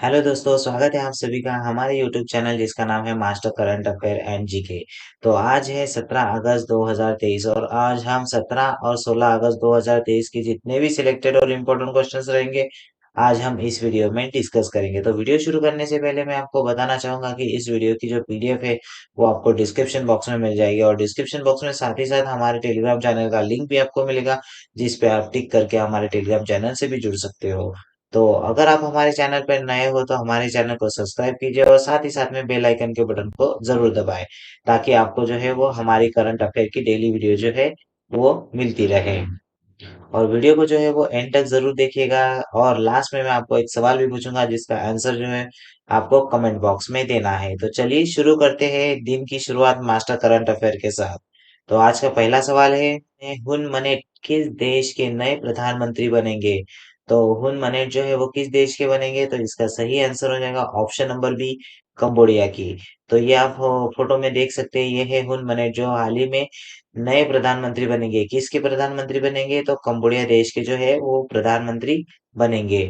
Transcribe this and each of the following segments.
Hello दोस्तों, स्वागत है आप सभी का हमारे यूट्यूब चैनल जिसका नाम है master current affair and GK. तो आज है 17 अगस्त 2023 और आज हम 17 और 16 अगस्त 2023 के जितने भी सिलेक्टेड और इम्पोर्टेंट क्वेश्चंस रहेंगे आज हम इस वीडियो में डिस्कस करेंगे। तो वीडियो शुरू करने से पहले मैं आपको बताना चाहूंगा कि इस वीडियो की जो पीडीएफ है वो आपको डिस्क्रिप्शन बॉक्स में मिल जाएगी और डिस्क्रिप्शन बॉक्स में साथ ही साथ हमारे टेलीग्राम चैनल का लिंक भी आपको मिलेगा, जिस पे आप टिक करके हमारे टेलीग्राम चैनल से भी जुड़ सकते हो। तो अगर आप हमारे चैनल पर नए हो तो हमारे चैनल को सब्सक्राइब कीजिए और साथ ही साथ में बेल आइकन के बटन को जरूर दबाएं, ताकि आपको जो है वो हमारी करंट अफेयर की डेली वीडियो जो है वो मिलती रहे। और वीडियो को जो है वो एंड तक जरूर देखिएगा और लास्ट में मैं आपको एक सवाल भी पूछूंगा जिसका आंसर जो है आपको कमेंट बॉक्स में देना है। तो चलिए शुरू करते हैं दिन की शुरुआत मास्टर करंट अफेयर के साथ। तो आज का पहला सवाल है, हुन मनेट किस देश के नए प्रधानमंत्री बनेंगे? तो हुन मनेट जो है वो किस देश के बनेंगे? तो इसका सही आंसर हो जाएगा ऑप्शन नंबर बी, कंबोडिया की। तो ये आप फोटो में देख सकते हैं, ये है हुन मनेट जो हाल ही में नए प्रधानमंत्री बनेंगे। किसके प्रधानमंत्री बनेंगे? तो कंबोडिया देश के जो है वो प्रधानमंत्री बनेंगे।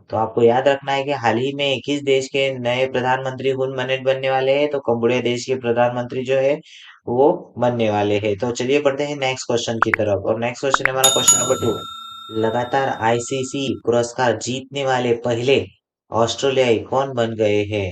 तो आपको याद रखना है कि हाल ही में किस देश के नए प्रधानमंत्री हुन मनेट बनने वाले हैं? तो कंबोडिया देश के प्रधानमंत्री जो है वो बनने वाले हैं। तो चलिए बढ़ते हैं नेक्स्ट क्वेश्चन की तरफ और नेक्स्ट क्वेश्चन है हमारा क्वेश्चन नंबर 2। लगातार आईसीसी पुरस्कार जीतने वाले पहले ऑस्ट्रेलियाई कौन बन गए हैं?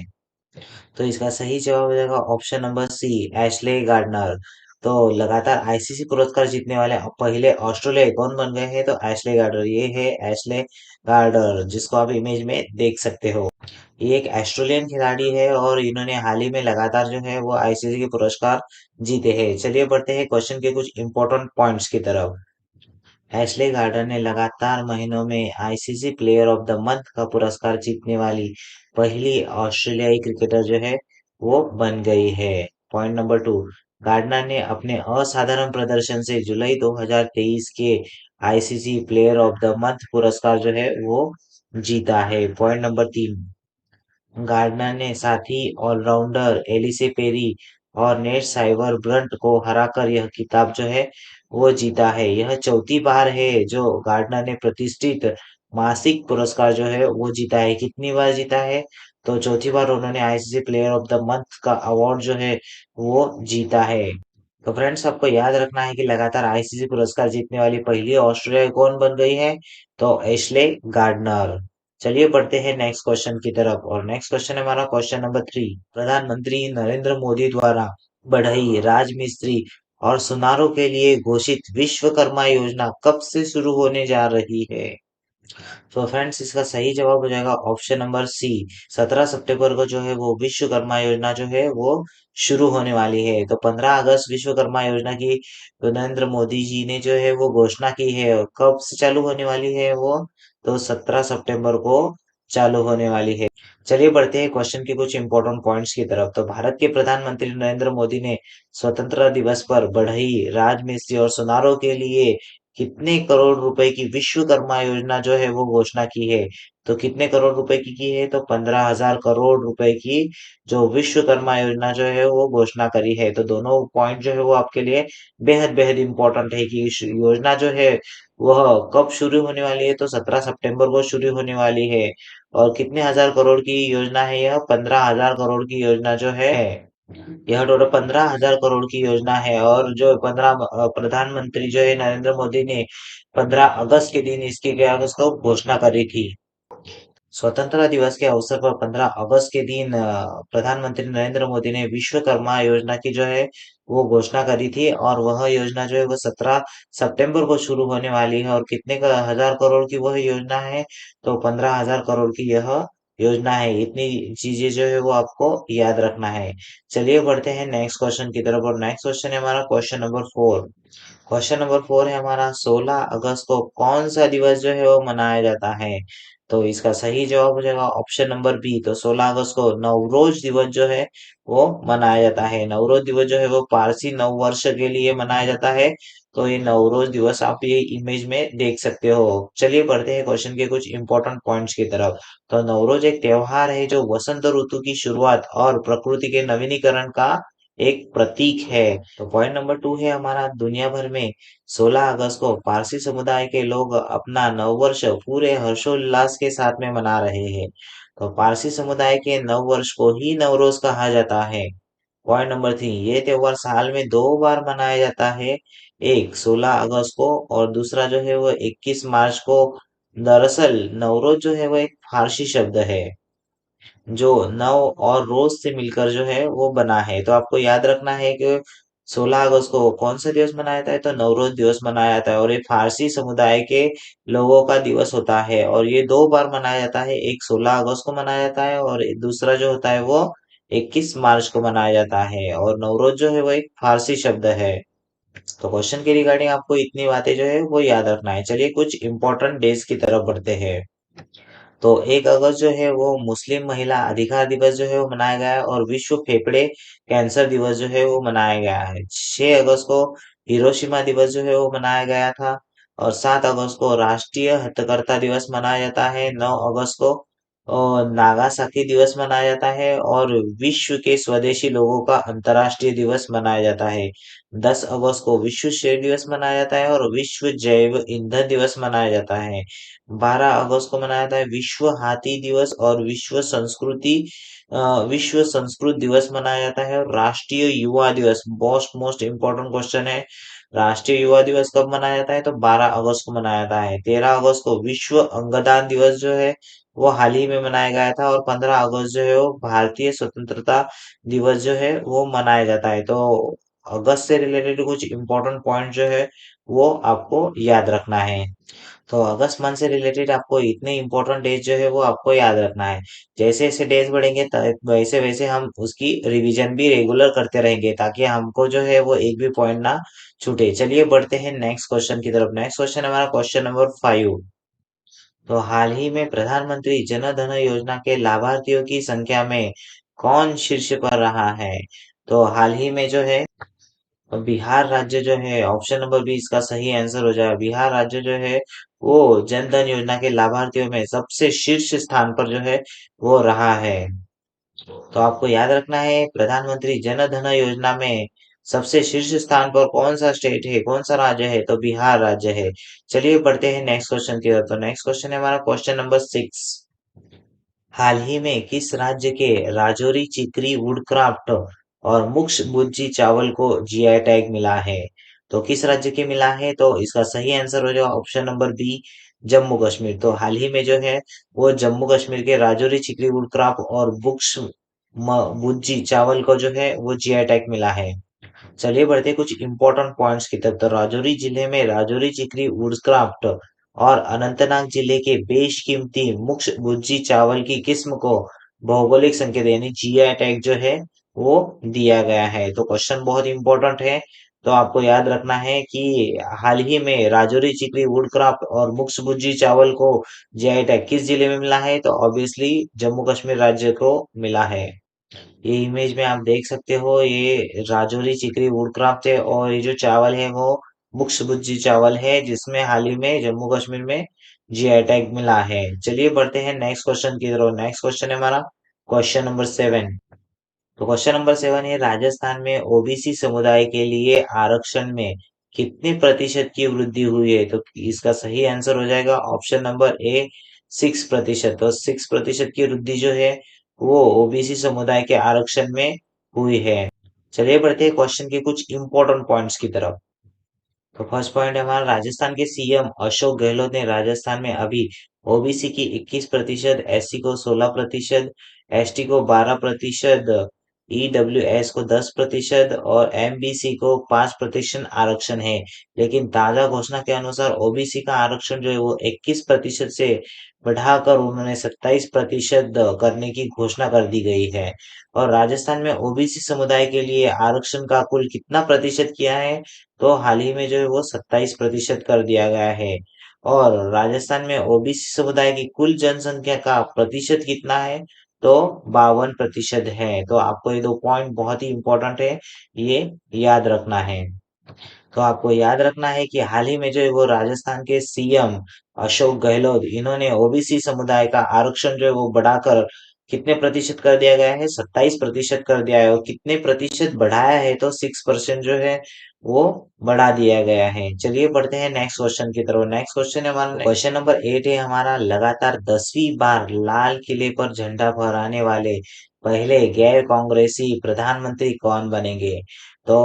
तो इसका सही जवाब हो जाएगा option number C, Ashleigh Gardner. तो लगातार आईसीसी पुरस्कार जीतने वाले पहले ऑस्ट्रेलियाई कौन बन गए हैं? तो एशले गार्डनर, ये है एशले गार्डनर जिसको आप इमेज में देख सकते हो। ये एक ऑस्ट्रेलियन खिलाड़ी है और इन्होंने हाल ही में लगातार जो है वो आईसीसी के पुरस्कार जीते हैं। चलिए बढ़ते हैं क्वेश्चन के कुछ इंपॉर्टेंट पॉइंट्स की तरफ। एशले गार्डन ने लगातार महीनों में ICC player of the month का पुरस्कार जीतने वाली पहली ऑस्ट्रेलियाई क्रिकेटर जो है वो बन गई है। पॉइंट नंबर 2, गार्डनर ने अपने असाधारण प्रदर्शन से जुलाई 2023 के ICC player of the month पुरस्कार जो है वो जीता है। पॉइंट नंबर 3, गार्डनर ने साथी ऑलराउंडर एलिसे पेरी और नेट साइवर ब्रंट को हराकर यह खिताब जो है वो जीता है। यह चौथी बार है जो गार्डनर ने प्रतिष्ठित मासिक पुरस्कार जो है वो जीता है। कितनी बार जीता है? तो चौथी बार उन्होंने ICC player of the month का अवार्ड जो है वो जीता है। तो फ्रेंड्स, आपको याद रखना है कि लगातार आईसीसी पुरस्कार जीतने वाली पहली ऑस्ट्रेलियाई कौन बन गई है? तो एशले गार्डनर। चलिए बढ़ते हैं नेक्स्ट क्वेश्चन की तरफ और नेक्स्ट क्वेश्चन है हमारा क्वेश्चन नंबर 3। प्रधानमंत्री नरेंद्र मोदी द्वारा बढ़ई, राजमिस्त्री और सुनारों के लिए घोषित विश्वकर्मा योजना कब से शुरू होने जा रही है? तो फ्रेंड्स, इसका सही जवाब हो जाएगा ऑप्शन नंबर सी, 17 सितंबर को जो है वो विश्वकर्मा योजना जो है वो शुरू होने वाली है। तो 15 अगस्त विश्वकर्मा योजना की तो नरेंद्र मोदी जी ने जो है वो घोषणा की है और कब से चालू होने वाली है वो? तो 17 सितंबर को चालू होने वाली है। चलिए बढ़ते हैं क्वेश्चन के कुछ इंपॉर्टेंट पॉइंट्स की तरफ। तो भारत के प्रधानमंत्री नरेंद्र मोदी ने स्वतंत्रता दिवस पर बढ़ई, राजमिस्त्री और सुनारों के लिए कितने करोड़ रुपए की विश्वकर्मा योजना जो है वो घोषणा की है? तो कितने करोड़ रुपए की है? तो 15,000 करोड़ रुपए की जो विश्वकर्मा योजना जो है वो घोषणा करी है। तो दोनों पॉइंट जो है वो आपके लिए बेहद बेहद इंपॉर्टेंट है कि इस योजना जो है वह कब शुरू होने वाली है? तो 17 सितंबर को शुरू होने वाली है। और कितने हजार करोड़ की योजना है यह? 15,000 करोड़ की योजना जो है यह टोटल 15,000 करोड़ की योजना है। और जो 15 प्रधानमंत्री जो है नरेंद्र मोदी ने 15 अगस्त के दिन इसकी क्या उसको घोषणा करी थी। स्वतंत्रता दिवस के अवसर पर 15 अगस्त के दिन प्रधानमंत्री नरेंद्र मोदी ने विश्वकर्मा योजना की जो है वो घोषणा करी थी और वह योजना जो है वो 17 सितंबर को शुरू होने वाली है। और कितने का हजार करोड़ की वह योजना है? तो 15,000 करोड़ की यह योजना है। इतनी चीजें जो है वो आपको याद रखना है। चलिए बढ़ते हैं नेक्स्ट क्वेश्चन की तरफ और नेक्स्ट क्वेश्चन है हमारा क्वेश्चन नंबर 4। क्वेश्चन नंबर 4 है हमारा, 16 अगस्त को कौन सा दिवस जो है वो मनाया जाता है? तो इसका सही जवाब हो जाएगा ऑप्शन नंबर बी। तो 16 अगस्त को नवरोज दिवस जो है वो मनाया जाता है। नवरोज दिवस जो है वो पारसी नव वर्ष के लिए मनाया जाता है। तो ये नवरोज दिवस आप ये इमेज में देख सकते हो। चलिए बढ़ते हैं क्वेश्चन के कुछ इंपॉर्टेंट पॉइंट्स की तरफ। तो नवरोज एक त्योहार है जो वसंत ऋतु की शुरुआत और प्रकृति के नवीनीकरण का एक प्रतीक है। तो पॉइंट नंबर 2 है हमारा, दुनिया भर में 16 अगस्त को पारसी समुदाय के लोग अपना नववर्ष पूरे हर्षोल्लास के साथ में मना रहे हैं। तो पारसी समुदाय के नव वर्ष को ही नवरोज कहा जाता है। पॉइंट नंबर 3, ये त्योहार साल में 2 बार मनाया जाता है, एक 16 अगस्त को और दूसरा जो है वो 21 मार्च को। दरअसल नवरोज जो है वो एक फारसी शब्द है जो नव और रोज से मिलकर जो है वो बना है। तो आपको याद रखना है कि 16 अगस्त को कौन सा दिवस मनाया जाता है, तो नवरोज दिवस मनाया जाता है और ये फारसी समुदाय के लोगों का दिवस होता है और ये 2 बार मनाया जाता है, एक 16 अगस्त को मनाया जाता है और दूसरा जो होता है वो 21 मार्च को मनाया जाता है। और नवरोज जो है वो एक फारसी शब्द है। तो क्वेश्चन के रिगार्डिंग आपको इतनी बातें जो है वो याद रखना है। चलिए कुछ इंपॉर्टेंट डेज की तरफ बढ़ते हैं। तो 1 अगस्त जो है वो मुस्लिम महिला अधिकार दिवस जो है वो मनाया गया है और विश्व फेफड़े कैंसर दिवस जो है वो मनाया गया है। 6 अगस्त को हिरोशिमा दिवस जो है वो मनाया गया था और 7 अगस्त को राष्ट्रीय हथकरघा दिवस मनाया जाता है। 9 अगस्त को नागासाकी दिवस मनाया जाता है और विश्व के स्वदेशी लोगों का अंतर्राष्ट्रीय दिवस मनाया जाता है। 10 अगस्त को विश्व शेर दिवस मनाया जाता है और विश्व जैव ईंधन दिवस मनाया जाता है। 12 अगस्त को मनाया जाता है विश्व हाथी दिवस और विश्व संस्कृत दिवस मनाया जाता है और राष्ट्रीय युवा दिवस मोस्ट मोस्ट इम्पोर्टेंट क्वेश्चन है। राष्ट्रीय युवा दिवस कब मनाया जाता है, तो 12 अगस्त को मनाया जाता है। 13 अगस्त को विश्व अंगदान दिवस जो है वो हाल ही में मनाया गया था और 15 अगस्त जो है वो भारतीय स्वतंत्रता दिवस जो है वो मनाया जाता है। तो अगस्त से रिलेटेड कुछ इम्पोर्टेंट पॉइंट जो है वो आपको याद रखना है। तो अगस्त मंथ से रिलेटेड आपको इतने इंपॉर्टेंट डेज जो है वो आपको याद रखना है। जैसे जैसे डेज बढ़ेंगे वैसे वैसे हम उसकी रिवीजन भी रेगुलर करते रहेंगे ताकि हमको जो है वो एक भी पॉइंट ना छूटे। चलिए बढ़ते हैं नेक्स्ट क्वेश्चन की तरफ। नेक्स्ट क्वेश्चन हमारा क्वेश्चन नंबर 5। तो हाल ही में प्रधानमंत्री जन धन योजना के लाभार्थियों की संख्या में कौन शीर्ष पर रहा है? तो हाल ही में जो है बिहार राज्य जो है, ऑप्शन नंबर बी इसका सही आंसर हो जाएगा। बिहार राज्य जो है वो जन धन योजना के लाभार्थियों में सबसे शीर्ष स्थान पर जो है वो रहा है। तो आपको याद रखना है प्रधानमंत्री जन धन योजना में सबसे शीर्ष स्थान पर कौन सा स्टेट है, कौन सा राज्य है, तो बिहार राज्य है। चलिए बढ़ते हैं नेक्स्ट क्वेश्चन की तरफ। तो नेक्स्ट क्वेश्चन है हमारा क्वेश्चन नंबर 6। हाल ही में किस राज्य के राजौरी चिकरी वुडक्राफ्ट और मुक्ष बुज्जी चावल को जीआई टैग मिला है? तो किस राज्य के मिला है, तो इसका सही आंसर हो जाएगा option number B, Jammu Kashmir. तो हाल ही में जो है वो जम्मू कश्मीर के राजौरी चिकरी वुडक्राफ्ट और बुक्स बुज्जी चावल को जो है वो जीआई टैग मिला है। चलिए बढ़ते हैं कुछ इंपॉर्टेंट पॉइंट्स की तरफ। तो राजौरी जिले में राजौरी चिकरी वुड्सक्राफ्ट और अनंतनाग जिले के बेशकीमती मुक्ष भुज्जी चावल की किस्म को भौगोलिक संकेत यानी जीआई टैग जो है वो दिया गया है। तो क्वेश्चन बहुत इंपॉर्टेंट है। तो आपको याद रखना है कि हाल ही में राजौरी चिकरी वुडक्राफ्ट और मुक्ष भुज्जी चावल को जीआई टैग किस जिले में मिला है, तो ऑब्वियसली जम्मू कश्मीर राज्य को मिला है। ये इमेज में आप देख सकते हो, ये राजौरी चिकरी वुडक्राफ्ट है और ये जो चावल है वो मुक्शबुज्जी चावल है जिसमें हाल ही में जम्मू कश्मीर में जीआई टैग मिला है। चलिए बढ़ते हैं नेक्स्ट क्वेश्चन की तरफ। नेक्स्ट क्वेश्चन है हमारा क्वेश्चन नंबर 7। तो क्वेश्चन नंबर 7 है राजस्थान में ओबीसी समुदाय के लिए आरक्षण में कितने प्रतिशत की वृद्धि हुई है, तो इसका सही आंसर हो जाएगा ऑप्शन नंबर ए, 6%। तो 6% की वृद्धि जो है वो ओबीसी समुदाय के आरक्षण में हुई है। चलिए बढ़ते हैं क्वेश्चन के कुछ इंपॉर्टेंट पॉइंट्स की तरफ। तो फर्स्ट पॉइंट है हमारा राजस्थान के सीएम अशोक गहलोत ने राजस्थान में अभी ओबीसी की 21%, एससी को 16%, एसटी को 12%, ईडब्ल्यूएस को 10% और एमबीसी को 5% आरक्षण है। लेकिन ताजा घोषणा के अनुसार ओबीसी का आरक्षण जो है वो 21% से बढ़ाकर उन्होंने 27% करने की घोषणा कर दी गई है। और राजस्थान में ओबीसी समुदाय के लिए आरक्षण का कुल कितना प्रतिशत किया है, तो हाल ही में जो है वो 27% कर दिया गया है। और राजस्थान में ओबीसी समुदाय की कुल जनसंख्या का प्रतिशत कितना है, तो 52% है। तो आपको ये 2 पॉइंट बहुत ही इंपॉर्टेंट है, ये याद रखना है। तो आपको याद रखना है कि हाल ही में जो है वो राजस्थान के सीएम अशोक गहलोत इन्होंने ओबीसी समुदाय का आरक्षण जो है वो बढ़ाकर कितने प्रतिशत कर दिया गया है? 27% कर दिया है। और कितने प्रतिशत बढ़ाया है? तो 6% जो है वो बढ़ा दिया गया है। चलिए बढ़ते हैं नेक्स्ट क्वेश्चन की तरफ। नेक्स्ट क्वेश्चन है हमारा, क्वेश्चन नंबर 8 है हमारा, लगातार 10वीं बार लाल किले पर झंडा फहराने वाले पहले गैर कांग्रेसी प्रधानमंत्री कौन बनेंगे? तो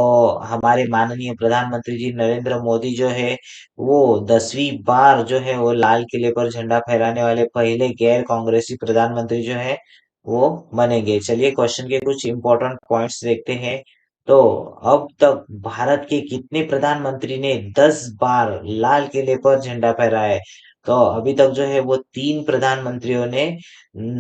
हमारे माननीय प्रधानमंत्री जी नरेंद्र मोदी जो है वो 10वीं बार जो है वो लाल किले पर झंडा फहराने वाले पहले गैर कांग्रेसी प्रधानमंत्री जो है वो बनेंगे। चलिए क्वेश्चन के कुछ इंपॉर्टेंट पॉइंट्स देखते हैं। तो अब तक भारत के कितने प्रधानमंत्री ने 10 बार लाल किले पर झंडा फहराया है? तो अभी तक जो है वो 3 प्रधानमंत्रियों ने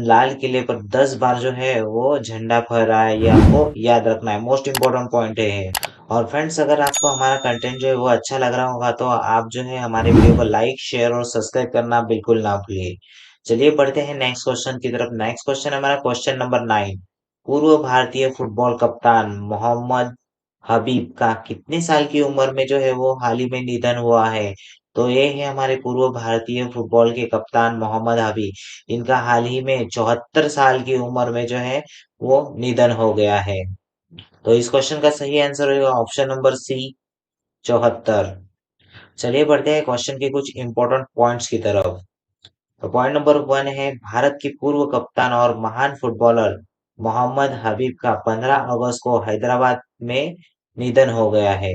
लाल किले पर 10 बार जो है वो झंडा फहराया है। ये आपको याद रखना है, मोस्ट इम्पोर्टेंट पॉइंट है। और फ्रेंड्स अगर आपको हमारा कंटेंट जो है वो अच्छा लग रहा होगा तो आप जो है हमारे वीडियो को लाइक शेयर और सब्सक्राइब करना बिल्कुल ना भूलिए। चलिए बढ़ते हैं नेक्स्ट क्वेश्चन की तरफ। नेक्स्ट क्वेश्चन हमारा क्वेश्चन नंबर 9। पूर्व भारतीय फुटबॉल कप्तान मोहम्मद हबीब का कितने साल की उम्र में जो है वो हाल ही में निधन हुआ है? तो ये है हमारे पूर्व भारतीय फुटबॉल के कप्तान मोहम्मद हबीब। इनका हाल ही में 74 साल की उम्र में जो है वो निधन हो गया है। तो इस क्वेश्चन का सही आंसर होगा ऑप्शन नंबर सी, 74। चलिए बढ़ते हैं क्वेश्चन के कुछ इंपॉर्टेंट पॉइंट्स की तरफ। तो पॉइंट नंबर 1 है, भारत के पूर्व कप्तान और महान फुटबॉलर मोहम्मद हबीब का 15 अगस्त को हैदराबाद में निधन हो गया है।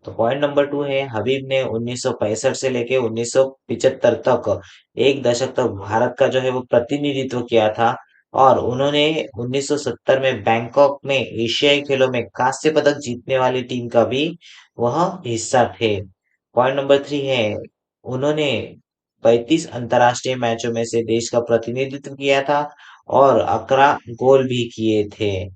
तो पॉइंट नंबर 2 है, हबीब ने 1965 से लेके 1975 तक एक दशक तक भारत का जो है वो प्रतिनिधित्व किया था। और उन्होंने 1970 में बैंकॉक में एशियाई खेलों में कांस्य पदक जीतने वाली टीम का भी वह हिस्सा थे। पॉइंट नंबर 3 है, उन्होंने 35 अंतर्राष्ट्रीय मैचों में से देश का प्रतिनिधित्व किया था और 11 गोल भी किए थे।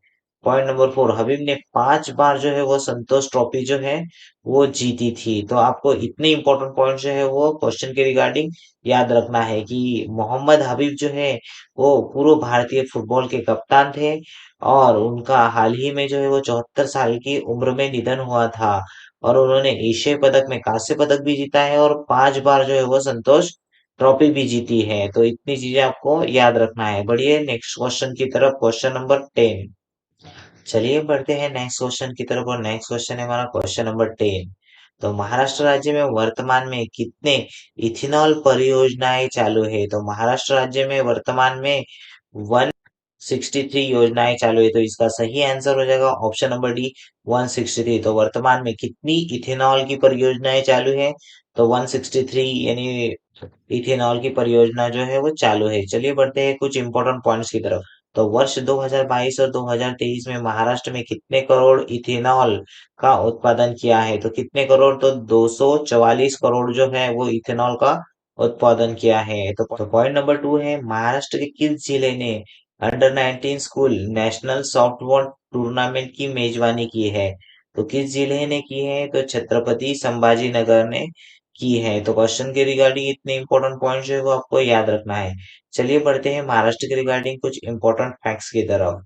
पॉइंट नंबर 4, हबीब ने 5 बार जो है वो संतोष ट्रॉफी जो है वो जीती थी। तो आपको इतने इंपॉर्टेंट पॉइंट जो है वो क्वेश्चन के रिगार्डिंग याद रखना है कि मोहम्मद हबीब जो है वो पूर्व भारतीय फुटबॉल के कप्तान थे और उनका हाल ही में जो है वो 74 साल की उम्र में निधन हुआ था। और उन्होंने एशियाई पदक में कांस्य पदक भी जीता है और 5 बार जो है वो संतोष ट्रॉफी भी जीती है। तो इतनी चीजें आपको याद रखना है। बढ़िए नेक्स्ट क्वेश्चन की तरफ, क्वेश्चन नंबर 10। चलिए बढ़ते हैं नेक्स्ट क्वेश्चन की तरफ। और नेक्स्ट क्वेश्चन है हमारा क्वेश्चन नंबर 10। तो महाराष्ट्र राज्य में वर्तमान में कितने इथेनॉल परियोजनाएं चालू है? तो महाराष्ट्र राज्य में वर्तमान में 163 योजनाएं चालू है। तो इसका सही आंसर हो जाएगा ऑप्शन नंबर डी, 163। तो वर्तमान में कितनी इथेनॉल की परियोजनाएं चालू है? तो 163 यानी इथेनॉल की परियोजना जो है वो चालू है। चलिए बढ़ते हैं कुछ इंपॉर्टेंट पॉइंट्स की तरफ। तो वर्ष 2022 और 2023 में महाराष्ट्र में कितने करोड़ इथेनॉल का उत्पादन किया है? तो कितने करोड़? तो 244 करोड़ जो है वो इथेनॉल का उत्पादन किया है। तो पॉइंट नंबर 2 है, महाराष्ट्र के किस जिले ने under 19 school national softball tournament की मेजबानी की है? तो किस जिले ने की है? तो छत्रपति संभाजी नगर ने की है। तो क्वेश्चन के रिगार्डिंग इतने इंपॉर्टेंट पॉइंट जो है वो आपको याद रखना है। चलिए बढ़ते हैं महाराष्ट्र के रिगार्डिंग कुछ इंपॉर्टेंट फैक्ट्स की तरफ।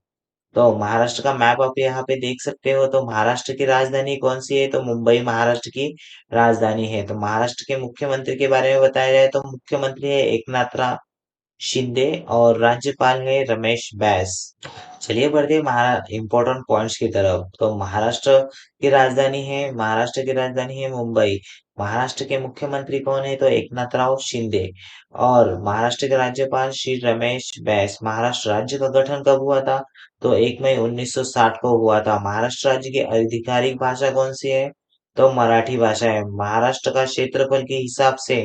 तो महाराष्ट्र का मैप आप यहाँ पे देख सकते हो। तो महाराष्ट्र की राजधानी कौन सी है? तो मुंबई महाराष्ट्र की राजधानी है। तो महाराष्ट्र के मुख्यमंत्री के बारे में बताया जाए तो मुख्यमंत्री है एकनाथ शिंदे और राज्यपाल है रमेश बैस। चलिए बढ़ते हैं इम्पोर्टेंट पॉइंट्स की तरफ। तो महाराष्ट्र की राजधानी है मुंबई। महाराष्ट्र के मुख्यमंत्री कौन है? तो एकनाथराव शिंदे। और महाराष्ट्र के राज्यपाल श्री रमेश बैस। महाराष्ट्र राज्य का गठन कब हुआ था? तो 1 मई 1960 को हुआ था। महाराष्ट्र राज्य की आधिकारिक भाषा कौन सी है? तो मराठी भाषा है। महाराष्ट्र का क्षेत्रफल के हिसाब से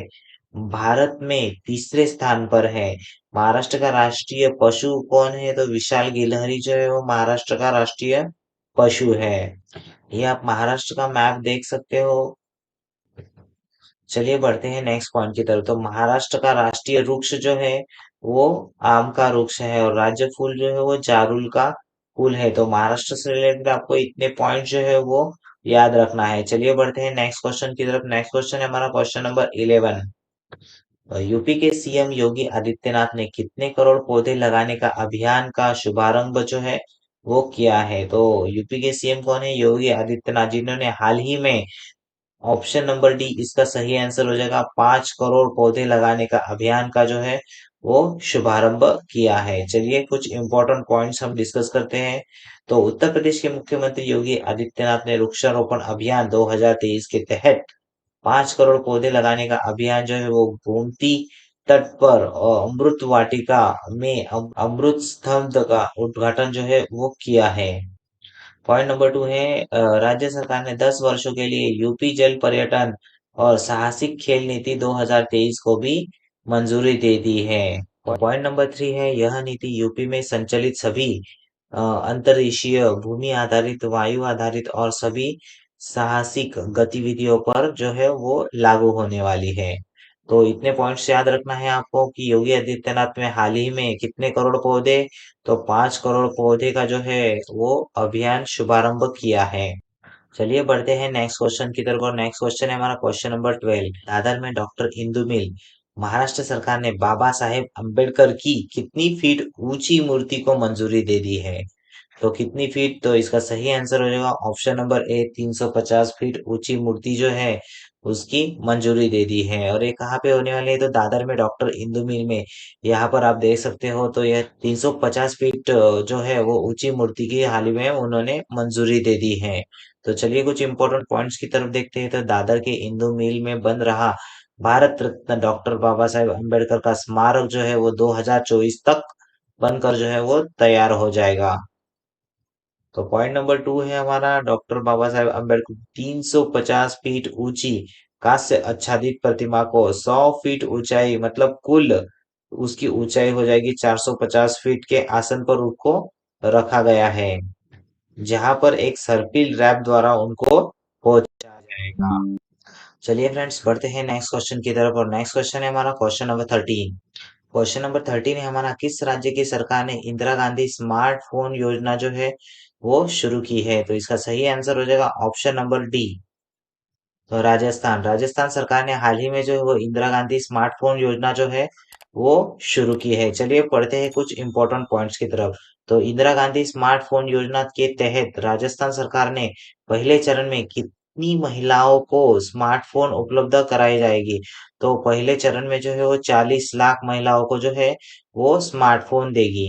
भारत में तीसरे स्थान पर है। महाराष्ट्र का राष्ट्रीय पशु कौन है? तो विशाल गिलहरी जो है वो महाराष्ट्र का राष्ट्रीय पशु है। ये आप महाराष्ट्र का मैप देख सकते हो। चलिए बढ़ते हैं नेक्स्ट पॉइंट की तरफ। तो महाराष्ट्र का राष्ट्रीय वृक्ष जो है वो आम का वृक्ष है और राज्य फूल जो है वो जारुल का फूल है। तो महाराष्ट्र से रिलेटेड आपको इतने पॉइंट जो है वो याद रखना है। चलिए बढ़ते हैं नेक्स्ट क्वेश्चन की तरफ। नेक्स्ट क्वेश्चन है हमारा क्वेश्चन नंबर 11। यूपी के सीएम योगी आदित्यनाथ ने कितने करोड़ पौधे लगाने का अभियान का शुभारंभ जो है वो किया है? तो यूपी के सीएम कौन है? योगी आदित्यनाथ, जिन्होंने हाल ही में, ऑप्शन नंबर डी इसका सही आंसर हो जाएगा, 5 करोड़ पौधे लगाने का अभियान का जो है वो शुभारंभ किया है। चलिए कुछ इंपॉर्टेंट पॉइंट्स हम डिस्कस करते हैं। तो उत्तर प्रदेश के मुख्यमंत्री योगी आदित्यनाथ ने वृक्षारोपण अभियान 2023 के तहत 5 करोड़ पौधे लगाने का अभियान जो है वो गोमती तट पर अमृत वाटिका में अमृत स्तंभ का उद्घाटन जो है वो किया है। पॉइंट नंबर 2 है राज्य सरकार ने 10 वर्षों के लिए यूपी जल पर्यटन और साहसिक खेल नीति 2023 को भी मंजूरी दे दी है। पॉइंट नंबर 3 है यह नीति यूपी में संचालित सभी अंतर्देशीय भूमि आधारित वायु आधारित और सभी साहसिक गतिविधियों पर जो है वो लागू होने वाली है। तो इतने पॉइंट्स याद रखना है आपको कि योगी आदित्यनाथ में हाल ही में कितने करोड़ पौधे, तो 5 करोड़ पौधे का जो है वो अभियान शुभारंभ किया है। चलिए बढ़ते हैं नेक्स्ट क्वेश्चन की तरफ और नेक्स्ट क्वेश्चन है हमारा क्वेश्चन नंबर 12। दादर में डॉक्टर इंदु मिल, महाराष्ट्र सरकार ने बाबा साहेब अम्बेडकर की कितनी फीट ऊंची मूर्ति को मंजूरी दे दी है? तो कितनी फीट, तो इसका सही आंसर हो जाएगा ऑप्शन नंबर ए 350 फीट ऊंची मूर्ति जो है उसकी मंजूरी दे दी है। और ये कहाँ पे होने वाली है, तो दादर में डॉक्टर इंदु मिल में। यहाँ पर आप देख सकते हो तो यह 350 फीट जो है वो ऊंची मूर्ति की हाल ही में उन्होंने मंजूरी दे दी है। तो चलिए कुछ इंपॉर्टेंट पॉइंट्स की तरफ देखते हैं। तो दादर के इंदु मिल में बन रहा भारत रत्न डॉक्टर बाबा साहेब अम्बेडकर का स्मारक जो है वो 2024 तक बनकर जो है वो तैयार हो जाएगा। तो पॉइंट नंबर 2 है हमारा डॉक्टर बाबा साहेब अम्बेडकर 350 फीट ऊंची कांस्य आच्छादित प्रतिमा को 100 फीट ऊंचाई मतलब कुल उसकी ऊंचाई हो जाएगी 450 फीट के आसन पर उनको रखा गया है, जहां पर एक सर्पिल रैप द्वारा उनको पहुंचा जाएगा। चलिए फ्रेंड्स बढ़ते हैं नेक्स्ट क्वेश्चन की तरफ और नेक्स्ट क्वेश्चन है हमारा क्वेश्चन नंबर 13। क्वेश्चन नंबर 13 है हमारा, किस राज्य की सरकार ने इंदिरा गांधी स्मार्टफोन योजना जो है वो शुरू की है? तो इसका सही आंसर हो जाएगा ऑप्शन नंबर डी। तो राजस्थान राजस्थान सरकार ने हाल ही में जो है वो इंदिरा गांधी स्मार्टफोन योजना जो है वो शुरू की है। चलिए पढ़ते हैं कुछ इंपॉर्टेंट पॉइंट्स की तरफ। तो इंदिरा गांधी स्मार्टफोन योजना के तहत राजस्थान सरकार ने पहले चरण में कितनी महिलाओं को स्मार्टफोन उपलब्ध कराई जाएगी? तो पहले चरण में जो है वो 40 लाख महिलाओं को जो है वो स्मार्टफोन देगी।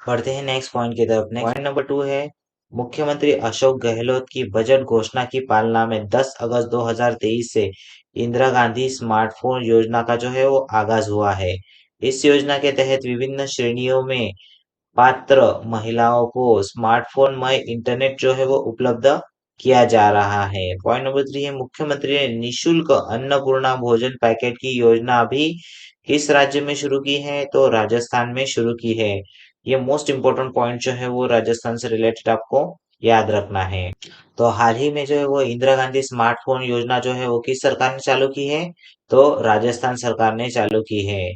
बढ़ते हैं नेक्स्ट पॉइंट की तरफ। नेक्स्ट पॉइंट नंबर 2 है, मुख्यमंत्री अशोक गहलोत की बजट घोषणा की पालना में 10 अगस्त 2023 से इंदिरा गांधी स्मार्टफोन योजना का जो है वो आगाज हुआ है। इस योजना के तहत विभिन्न श्रेणियों में पात्र महिलाओं को स्मार्टफोन मय इंटरनेट जो है वो उपलब्ध किया जा रहा है। पॉइंट नंबर 3 है, मुख्यमंत्री ने निशुल्क अन्नपूर्णा भोजन पैकेट की योजना अभी किस राज्य में शुरू की है? तो राजस्थान में शुरू की है। ये मोस्ट इम्पोर्टेंट पॉइंट जो है वो राजस्थान से रिलेटेड आपको याद रखना है। तो हाल ही में जो है वो इंदिरा गांधी स्मार्टफोन योजना जो है वो किस सरकार ने चालू की है? तो राजस्थान सरकार ने चालू की है।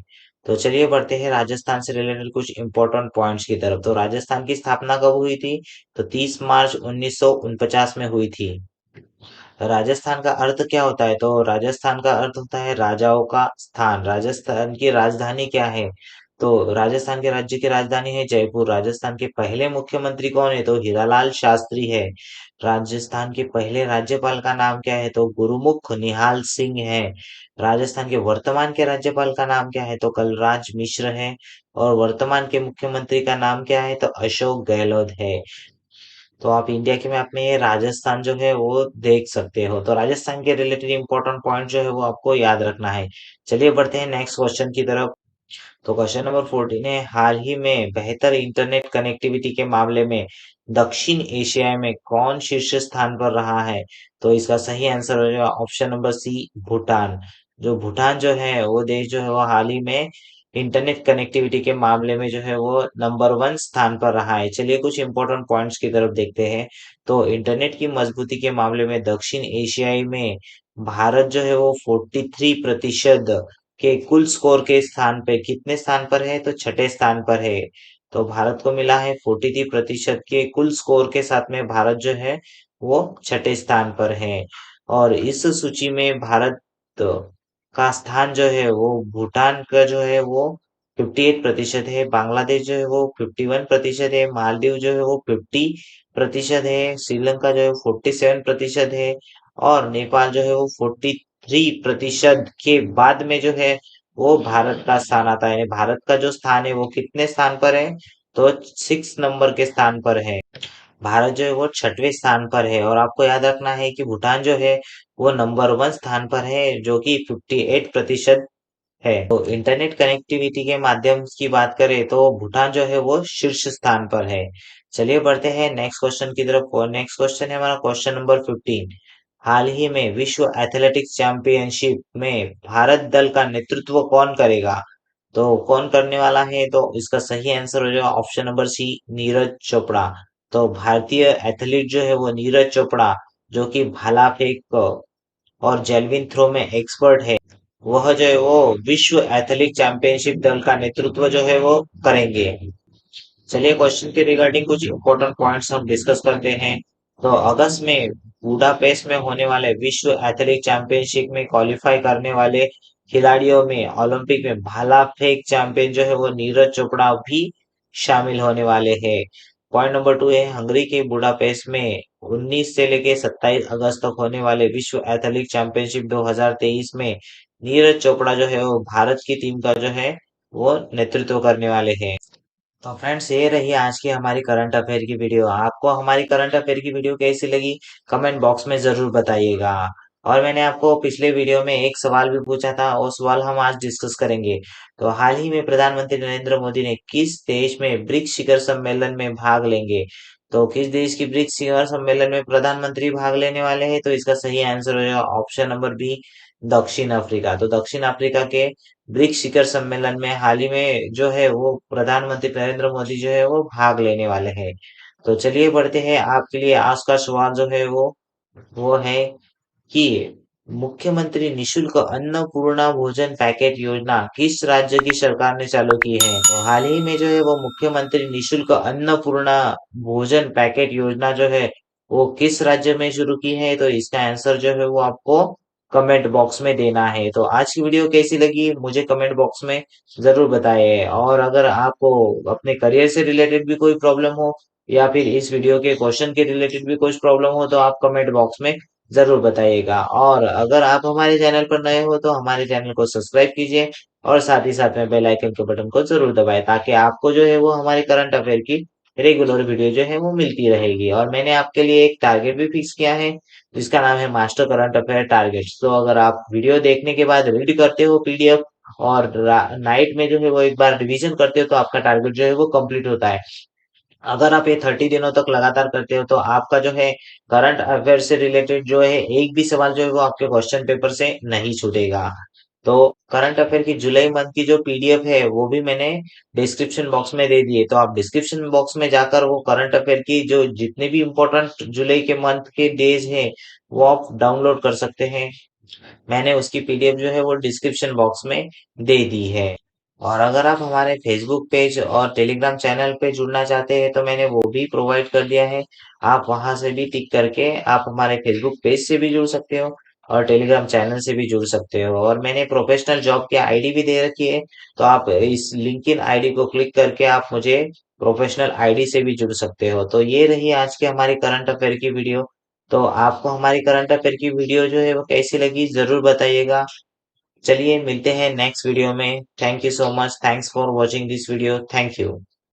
तो चलिए बढ़ते हैं राजस्थान से रिलेटेड कुछ इंपॉर्टेंट पॉइंट्स की तरफ। तो राजस्थान की स्थापना कब हुई थी? तो 30 मार्च 1949 में हुई थी। राजस्थान का अर्थ क्या होता है? तो राजस्थान का अर्थ होता है राजाओं का स्थान। राजस्थान की राजधानी क्या है? तो राजस्थान के राज्य की राजधानी है जयपुर। राजस्थान के पहले मुख्यमंत्री कौन है? तो हीरालाल शास्त्री है। राजस्थान के पहले राज्यपाल का नाम क्या है? तो गुरुमुख निहाल सिंह है। राजस्थान के वर्तमान के राज्यपाल का नाम क्या है? तो कलराज मिश्र है। और वर्तमान के मुख्यमंत्री का नाम क्या है? तो अशोक गहलोत है। तो आप इंडिया के मैप में ये राजस्थान जो है वो देख सकते हो। तो राजस्थान के रिलेटेड इंपॉर्टेंट पॉइंट जो है वो आपको याद रखना है। चलिए बढ़ते हैं नेक्स्ट क्वेश्चन की तरफ। तो क्वेश्चन नंबर 14 है, हाल ही में बेहतर इंटरनेट कनेक्टिविटी के मामले में दक्षिण एशिया में कौन शीर्ष स्थान पर रहा है? तो इसका सही आंसर हो जाएगा ऑप्शन नंबर सी, भूटान। जो भूटान जो है वो देश जो है वो हाल ही में इंटरनेट कनेक्टिविटी के मामले में जो है वो नंबर 1 स्थान पर रहा है। चलिए कुछ इंपॉर्टेंट पॉइंट्स की तरफ देखते हैं। तो इंटरनेट की मजबूती के मामले में दक्षिण एशियाई में भारत जो है वो 43% के कुल स्कोर के स्थान पे कितने स्थान पर है? तो छठे स्थान पर है। तो भारत को मिला है 43% के कुल स्कोर के साथ में भारत जो है वो छठे स्थान पर है। और इस सूची में भारत का स्थान जो है वो भूटान का जो है वो 58% है, बांग्लादेश जो है वो 51% है, मालदीव जो है वो 50% है, श्रीलंका जो है 47% है और नेपाल जो है वो 43% के बाद में जो है वो भारत का स्थान आता है। भारत का जो स्थान है वो कितने स्थान पर है? तो 6 नंबर के स्थान पर है। भारत जो है वो 6वें स्थान पर है। और आपको याद रखना है कि भूटान जो है वो नंबर 1 स्थान पर है, जो कि 58% है। तो इंटरनेट कनेक्टिविटी के माध्यम की बात करें तो भूटान जो है वो शीर्ष स्थान पर है। चलिए बढ़ते हैं नेक्स्ट क्वेश्चन की तरफ। और नेक्स्ट क्वेश्चन है हमारा क्वेश्चन नंबर 15। हाल ही में विश्व एथलेटिक्स चैंपियनशिप में भारत दल का नेतृत्व कौन करेगा? तो कौन करने वाला है? तो इसका सही आंसर हो जाएगा option number C, Neeraj Chopra. तो भारतीय एथलीट जो है वो नीरज चोपड़ा, जो कि भाला फेंक और जेवलिन थ्रो में एक्सपर्ट है, वह जो है वो विश्व एथलेटिक चैंपियनशिप दल का नेतृत्व जो है वो करेंगे। चलिए क्वेश्चन के रिगार्डिंग कुछ इंपॉर्टेंट पॉइंट्स हम डिस्कस करते हैं। तो अगस्त में बुडापेस्ट में होने वाले विश्व एथलेटिक चैंपियनशिप में क्वालिफाई करने वाले खिलाड़ियों में ओलंपिक में भाला फेंक चैंपियन जो है वो नीरज चोपड़ा भी शामिल होने वाले हैं। पॉइंट नंबर 2 है हंगरी के बुडापेस्ट में 19 से लेके 27 अगस्त तक होने वाले विश्व एथलेटिक चैंपियनशिप 2023 में नीरज चोपड़ा जो है वो भारत की टीम का जो है वो नेतृत्व करने वाले हैं। तो फ्रेंड्स ये रही आज की हमारी करंट अफेयर की वीडियो। आपको हमारी करंट अफेयर की वीडियो कैसी लगी कमेंट बॉक्स में जरूर बताइएगा। और मैंने आपको पिछले वीडियो में एक सवाल भी पूछा था, वो सवाल हम आज डिस्कस करेंगे। तो हाल ही में प्रधानमंत्री नरेंद्र मोदी ने किस देश में ब्रिक्स शिखर सम्मेलन में भाग लेंगे? तो किस देश की ब्रिक्स शिखर सम्मेलन में प्रधानमंत्री भाग लेने वाले हैं? तो इसका सही आंसर हो जाएगा ऑप्शन नंबर बी, दक्षिण अफ्रीका। तो दक्षिण अफ्रीका के ब्रिक्स शिखर सम्मेलन में हाल ही में जो है वो प्रधानमंत्री नरेंद्र मोदी जो है वो भाग लेने वाले हैं। तो चलिए बढ़ते हैं। आपके लिए आज का सवाल जो है वो है कि मुख्यमंत्री निशुल्क अन्नपूर्णा भोजन पैकेट योजना किस राज्य की सरकार ने चालू की है? तो हाल ही में जो है वो मुख्यमंत्री निशुल्क अन्नपूर्णा भोजन पैकेट योजना जो है वो किस राज्य में शुरू की है? तो इसका आंसर जो है वो आपको कमेंट बॉक्स में देना है। तो आज की वीडियो कैसी लगी मुझे कमेंट बॉक्स में जरूर बताइए। और अगर आपको अपने करियर से रिलेटेड भी कोई प्रॉब्लम हो या फिर इस वीडियो के क्वेश्चन के रिलेटेड भी कुछ प्रॉब्लम हो तो आप कमेंट बॉक्स में जरूर बताइएगा। और अगर आप हमारे चैनल पर नए हो तो हमारे चैनल को सब्सक्राइब कीजिए और साथ ही साथ में बेल आइकन के बटन को जरूर दबाएं, ताकि आपको जो है वो हमारे करंट अफेयर की रेगुलर वीडियो जो है वो मिलती रहेगी। और मैंने आपके लिए एक टारगेट भी फिक्स किया है जिसका नाम है मास्टर करंट अफेयर टारगेट। तो अगर आप वीडियो देखने के बाद रीड करते हो पीडीएफ और नाइट में जो है वो एक बार रिवीजन करते हो तो आपका टारगेट जो है वो कंप्लीट होता है। अगर आप ये 30 दिनों तक लगातार करते हो तो आपका जो है करंट अफेयर से रिलेटेड जो है एक भी सवाल जो है वो आपके क्वेश्चन पेपर से नहीं छूटेगा। तो करंट अफेयर की जुलाई मंथ की जो पीडीएफ है वो भी मैंने डिस्क्रिप्शन बॉक्स में दे दी है। तो आप डिस्क्रिप्शन बॉक्स में जाकर वो करंट अफेयर की जो जितने भी इम्पोर्टेंट जुलाई के मंथ के डेज हैं वो आप डाउनलोड कर सकते हैं। मैंने उसकी पीडीएफ जो है वो डिस्क्रिप्शन बॉक्स में दे दी है। और अगर आप हमारे फेसबुक पेज और टेलीग्राम चैनल पे जुड़ना चाहते हैं तो मैंने वो भी प्रोवाइड कर दिया है। आप वहां से भी टिक करके आप हमारे फेसबुक पेज से भी जुड़ सकते हो और टेलीग्राम चैनल से भी जुड़ सकते हो। और मैंने प्रोफेशनल जॉब की आईडी भी दे रखी है, तो आप इस लिंक्डइन आईडी को क्लिक करके आप मुझे प्रोफेशनल आईडी से भी जुड़ सकते हो। तो ये रही आज की हमारी करंट अफेयर की वीडियो। तो आपको हमारी करंट अफेयर की वीडियो जो है वो कैसी लगी जरूर बताइएगा। चलिए मिलते हैं नेक्स्ट वीडियो में। Thank you so much, thanks for watching this video, thank you.